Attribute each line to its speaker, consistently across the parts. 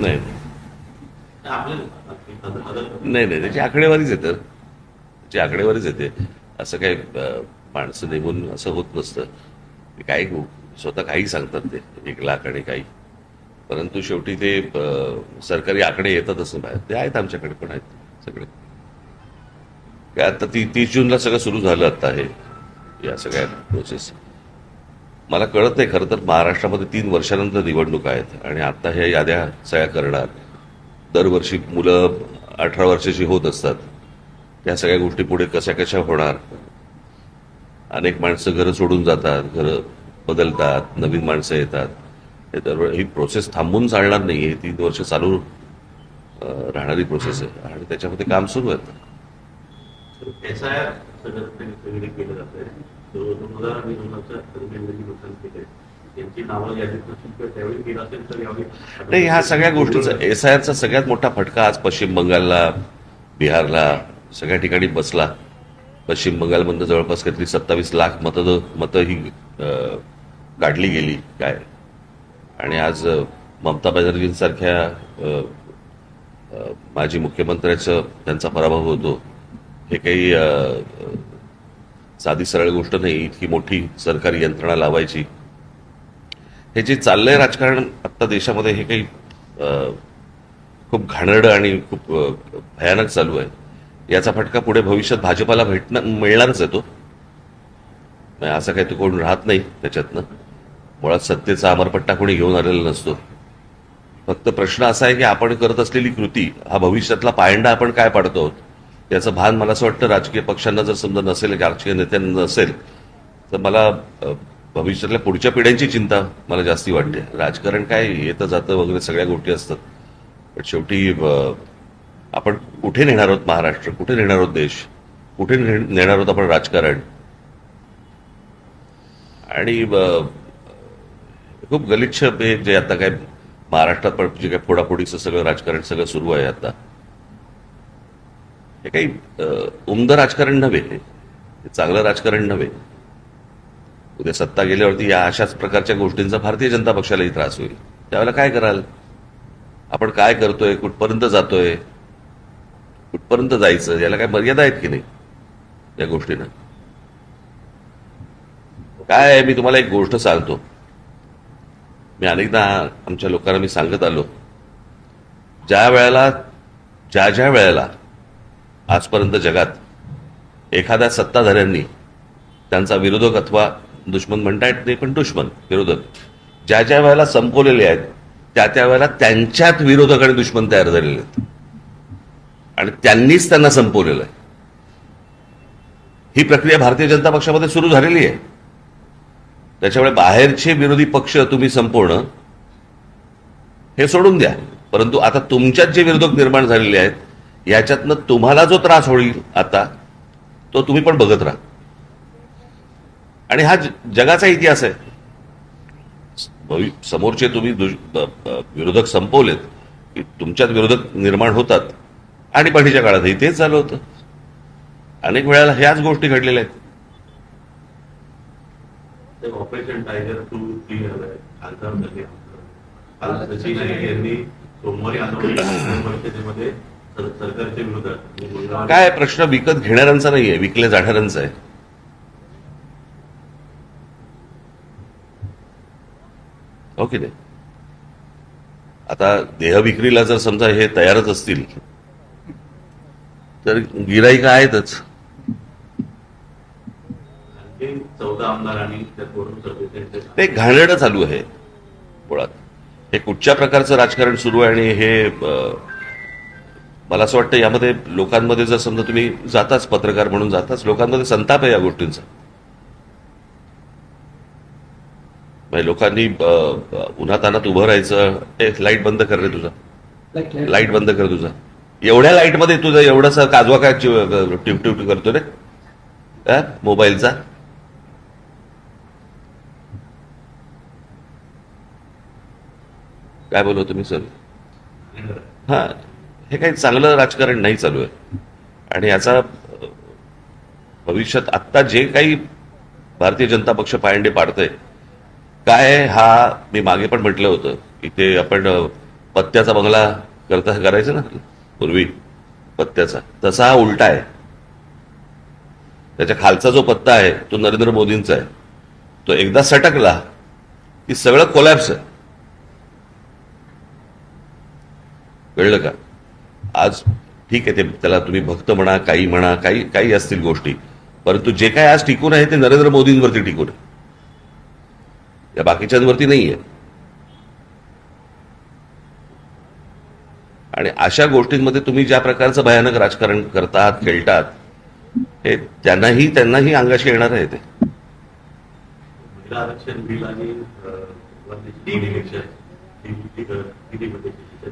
Speaker 1: नाही नाही नाही, त्याची आकडेवारीच येतं, त्याची आकडेवारीच येते. असं काही माणसं नेमून असं होत नसतं. ते काही स्वतः काही सांगतात ते 1 लाख आणि काही, परंतु शेवटी ते सरकारी आकडे येतातच बाहेर. ते आहेत, आमच्याकडे पण आहेत सगळे. काय आता 30 जूनला सगळं सुरू झालं आता हे या सगळ्या प्रोसेस. मला कळत नाही खरं तर, महाराष्ट्रामध्ये 3 वर्षानंतर निवडणूक आहेत आणि आता ह्या याद्या सगळ्या करणार. दरवर्षी मुलं 18 वर्षाची होत असतात. त्या सगळ्या गोष्टी पुढे कशा कशा होणार. अनेक माणसं घरं सोडून जातात, घरं बदलतात, नवीन माणसं येतात. हे तर ही प्रोसेस थांबून चालणार नाही. ही 3 वर्ष चालू राहणारी प्रोसेस आहे आणि त्याच्यामध्ये काम सुरू आहे.
Speaker 2: SIR सगळं केलं जातंय. 2000 आणि 2000 लोकांनी केले, त्यांची नावं यादीत त्यावेळी केलं असेल तर यावेळी
Speaker 1: नाही. ह्या सगळ्या गोष्टीचा SIRचा सगळ्यात मोठा फटका आज पश्चिम बंगालला, बिहारला, सगळ्या ठिकाणी बसला. पश्चिम बंगालमधनं जवळपास काहीतरी 27 लाख मतं ही काढली गेली काय. आणि आज ममता बॅनर्जींसारख्या माजी मुख्यमंत्र्याचं त्यांचा पराभव होतो. हे काही साधी सरळ गोष्ट नाही. इतकी मोठी सरकारी यंत्रणा लावायची, हे जे चाललंय राजकारण आत्ता देशामध्ये, हे काही खूप घाणेरडं आणि खूप भयानक चालू आहे. याचा फटका पुढे भविष्यात भाजपाला मिळणारच आहे. तो असं काही तो कोण राहत नाही त्याच्यातनं. मुळात सत्तेचा अमरपट्टा कोणी घेऊन आलेला नसतो. फक्त प्रश्न असा आहे की आपण करत असलेली कृती हा भविष्यातला पायंडा आपण काय पाडतो आहोत याचं भान मला असं वाटतं राजकीय पक्षांना जर समजा नसेल, राजकीय नेत्यांना नसेल, तर मला भविष्यातल्या पुढच्या पिढ्यांची चिंता मला जास्ती वाटते. राजकारण काय येतं जातं वगैरे सगळ्या गोष्टी असतात, पण शेवटी आपण कुठे नेणार आहोत महाराष्ट्र, कुठे नेणार आहोत देश, कुठे नेणार आहोत आपण राजकारण. आणि खूप गलिच्छ जे आता काय महाराष्ट्रात पण जे काय फोडाफोडीचं सगळं राजकारण सगळं सुरू आहे आता, हे काही उमदं राजकारण नव्हे, हे चांगलं राजकारण नव्हे. उद्या सत्ता गेल्यावरती या अशाच प्रकारच्या गोष्टींचा भारतीय जनता पक्षालाही त्रास होईल. त्यावेळेला काय कराल आपण, काय करतोय, कुठपर्यंत जातोय, कुठपर्यंत जायचं, याला काय मर्यादा आहेत की नाही या गोष्टींना. काय आहे, मी तुम्हाला एक गोष्ट सांगतो. मी अनेकदा आमच्या लोकांना मी सांगत आलो, ज्या वेळेला आजपर्यंत जगात एखाद्या सत्ताधाऱ्यांनी त्यांचा विरोधक अथवा दुश्मन म्हणता येत नाही, पण दुश्मन विरोधक ज्या वेळेला संपवलेले आहेत, त्या वेळेला त्यांच्यात विरोधक आणि दुश्मन तयार झालेले आहेत आणि त्यांनीच त्यांना संपवलेलं आहे. ही प्रक्रिया भारतीय जनता पक्षामध्ये सुरू झालेली आहे. त्याच्यामुळे बाहेरचे विरोधी पक्ष तुम्ही संपवणं हे सोडून द्या, परंतु आता तुमच्यात जे विरोधक निर्माण झालेले आहेत याच्यातनं तुम्हाला जो त्रास होईल आता, तो तुम्ही पण बघत राहा. आणि हा जगाचा इतिहास आहे. समोरचे तुम्ही विरोधक संपवलेत की तुमच्यात विरोधक निर्माण होतात. आणि पाठीच्या काळातही तेच झालं होतं. अनेक वेळेला ह्याच गोष्टी घडलेल्या आहेत.
Speaker 2: ऑपरेशन टायगर 2 खासदार यांनी सोमवारी परिषदेमध्ये सरकारच्या विरोधात.
Speaker 1: काय प्रश्न विकत घेणाऱ्यांचा नाहीये, विकले जाणाऱ्यांचा आहे. हो की नाही. आता देह विक्रीला जर समजा हे तयारच असतील तर गिराईक आहेतच.
Speaker 2: 14 आमदारांनी
Speaker 1: ते घाणेरडं चालू आहे मुळात. हे कुठच्या प्रकारचं राजकारण सुरू आहे. आणि हे मला असं वाटतं यामध्ये लोकांमध्ये जर समजा तुम्ही जाताच, पत्रकार म्हणून जाताच, लोकांमध्ये संताप आहे या गोष्टींचा. लोकांनी उन्हातानात उभं राहायचं. लाईट बंद कर रे तुझा, लाईट बंद कर तुझा. एवढ्या लाईटमध्ये तुझं एवढासा काजवा काय टिवटिव करतो रे मोबाईलचा. काय बोलतो तुम्ही सर. हा, हे काही चांगलं राजकारण नाही चालू आहे. आणि याचा भविष्यात आत्ता जे काही भारतीय जनता पक्ष पायंडे पाडतंय काय, हा मी मागे पण म्हटलं होतं की ते आपण पत्त्याचा बंगला करायचं ना पूर्वी पत्त्याचा, तसा हा उलटा आहे. त्याच्या खालचा जो पत्ता आहे तो नरेंद्र मोदींचा आहे. तो एकदा सटकला की सगळं कोलॅप्स आहे. कळलं का? आज ठीक आहे, ते त्याला तुम्ही भक्त म्हणा, काही म्हणा, काही काही असतील गोष्टी, परंतु जे काय आज टिकून आहे ते नरेंद्र मोदींवरती टिकून आहे, या बाकीच्यांवरती नाहीये. आणि अशा गोष्टींमध्ये तुम्ही ज्या प्रकारचं भयानक राजकारण करतात, खेळतात, हे त्यांनाही अंगाशी येणार आहे. ते
Speaker 2: महिला आरक्षण बिल आणि इलेक्शन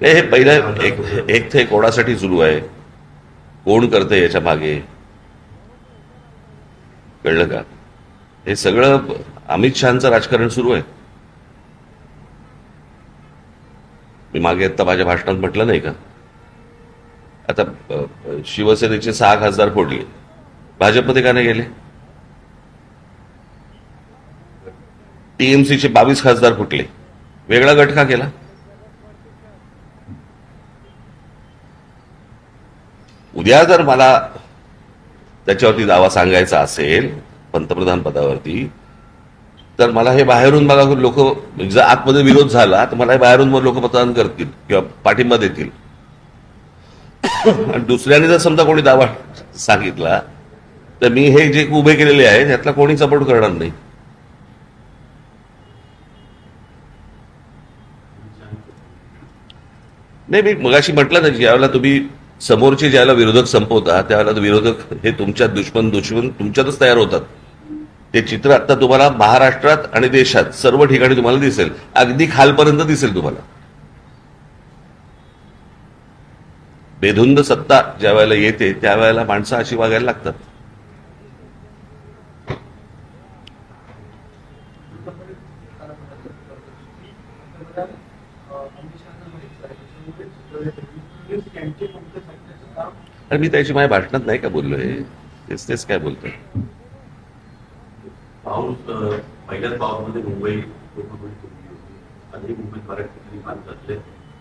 Speaker 1: हे पहिलं एक ते कोणासाठी सुरू आहे, कोण करतंय याच्या मागे, कळलं का? हे सगळं अमित शहाचं राजकारण सुरू आहे. मी मागे आता माझ्या भाषणात म्हटलं नाही का, आता शिवसेनेचे 6 खासदार फोडले, भाजपमध्ये का नाही गेले? टीएमसीचे 22 खासदार फुटले, वेगळा गट का केला? उद्या जर मला त्याच्यावरती दावा सांगायचा असेल पंतप्रधान पदावरती, तर मला हे बाहेरून मला लोक, जर आतमध्ये विरोध झाला तर मला हे बाहेरून लोक मतदान करतील किंवा पाठिंबा देतील. आणि दुसऱ्याने जर समजा कोणी दावा सांगितला तर मी हे जे उभे केलेले आहे त्यातला कोणी सपोर्ट करणार नाही. नाही, मी मगाशी म्हटलं ना, ज्यावेळेला तुम्ही समोरचे ज्यावेळेला विरोधक संपवता त्यावेळेला विरोधक हे तुमच्या दुश्मन तुमच्यातच तयार होतात. ते चित्र आता तुम्हाला महाराष्ट्रात आणि देशात सर्व ठिकाणी तुम्हाला दिसेल, अगदी खालपर्यंत दिसेल तुम्हाला. बेधुंद सत्ता ज्या वेळेला येते त्यावेळेला माणसं अशी वागायला लागतात. अरे मी त्याची माझ्या भाषणात नाही का बोललोय, तेच काय बोलतोय.
Speaker 2: पाऊस पहिल्याच पावसामध्ये मुंबई पूर्णपणे तुंबली होती. आधी मुंबईत बऱ्याच ठिकाणी पाणी साचले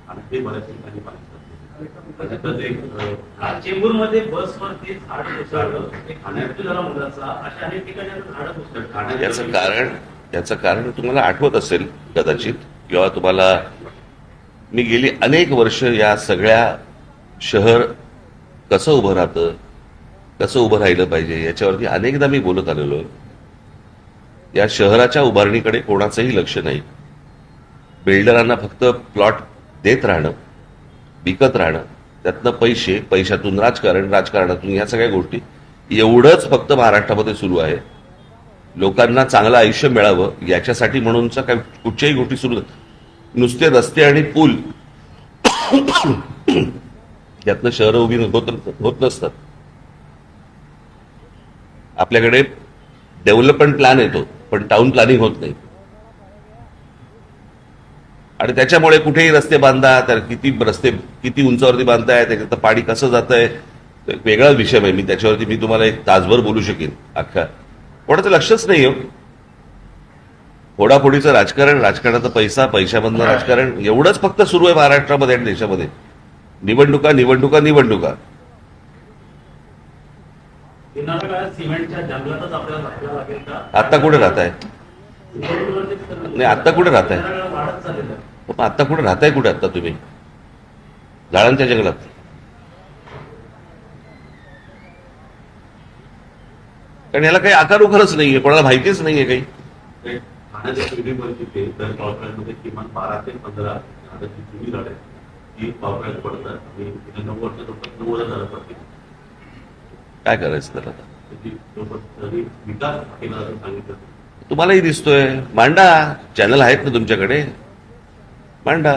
Speaker 2: आणि ते बऱ्याच ठिकाणी पाणी साचले.
Speaker 3: चेंबूरमध्ये बसवरती झाड कोसळलं, ठाण्यातल्या मुलाचा, अशा अनेक ठिकाणी झाडं कोसळली.
Speaker 1: याचं कारण तुम्हाला आठवत असेल कदाचित, किंवा तुम्हाला मी गेली अनेक वर्ष या सगळ्या शहर कसं उभं राहतं, कसं उभं राहिलं पाहिजे याच्यावरती अनेकदा मी बोलत आलेलो आहे. या शहराच्या उभारणीकडे कोणाचंही लक्ष नाही. बिल्डरांना फक्त प्लॉट देत राहणं, विकत राहणं, त्यातनं पैशातून राजकारणातून या सगळ्या गोष्टी, एवढंच फक्त महाराष्ट्रामध्ये सुरू आहे. लोकांना चांगलं आयुष्य मिळावं याच्यासाठी म्हणूनच्या काही कुठच्याही गोष्टी सुरू, नुसते रस्ते आणि पूल यातनं शहरं उभी होत नसतात. आपल्याकडे डेव्हलपमेंट प्लॅन येतो पण टाउन प्लॅनिंग होत नाही. आणि त्याच्यामुळे कुठेही रस्ते बांधा, तर किती उंचावरती बांधताय, त्याच्यात पाणी कसं जात आहे, वेगळाच विषय आहे. त्याच्यावरती मी तुम्हाला एक तासभर बोलू शकेन. अख्खा कोणाचं लक्षच नाही हो. फोडाफोडीचं राजकारण, राजकारणाचा पैशामधलं राजकारण, एवढंच फक्त सुरू आहे महाराष्ट्रामध्ये आणि देशामध्ये. निवडणुका.
Speaker 3: येणाऱ्या काळात सिमेंटच्या जंगलातच आपल्याला राहायला लागेल का?
Speaker 1: आता कुठे राहताय? नाही, आता कुठे राहताय?
Speaker 3: वाढत चाललेलं आहे.
Speaker 1: आता कुठे राहताय? कुठे आता तुम्ही? झाडांच्या जंगलात. कारण याला काही आकार उखारच नाहीये, कोणाला माहितीच नाहीये काही.
Speaker 2: ठाण्याच्या पिढीमध्ये दर पावसाळ्यामध्ये किमान 12 ते 15 झाडाची जुनी झाडं आहेत, ती पावसाळ्यात पडतात आणि 9 वर्षात 90 झाडं पडतील.
Speaker 1: काय करायचं त्याला?
Speaker 2: विकास केला असं सांगितलं.
Speaker 1: तुम्हालाही दिसतोय. मांडा, चॅनल आहेत ना तुमच्याकडे, मांडा.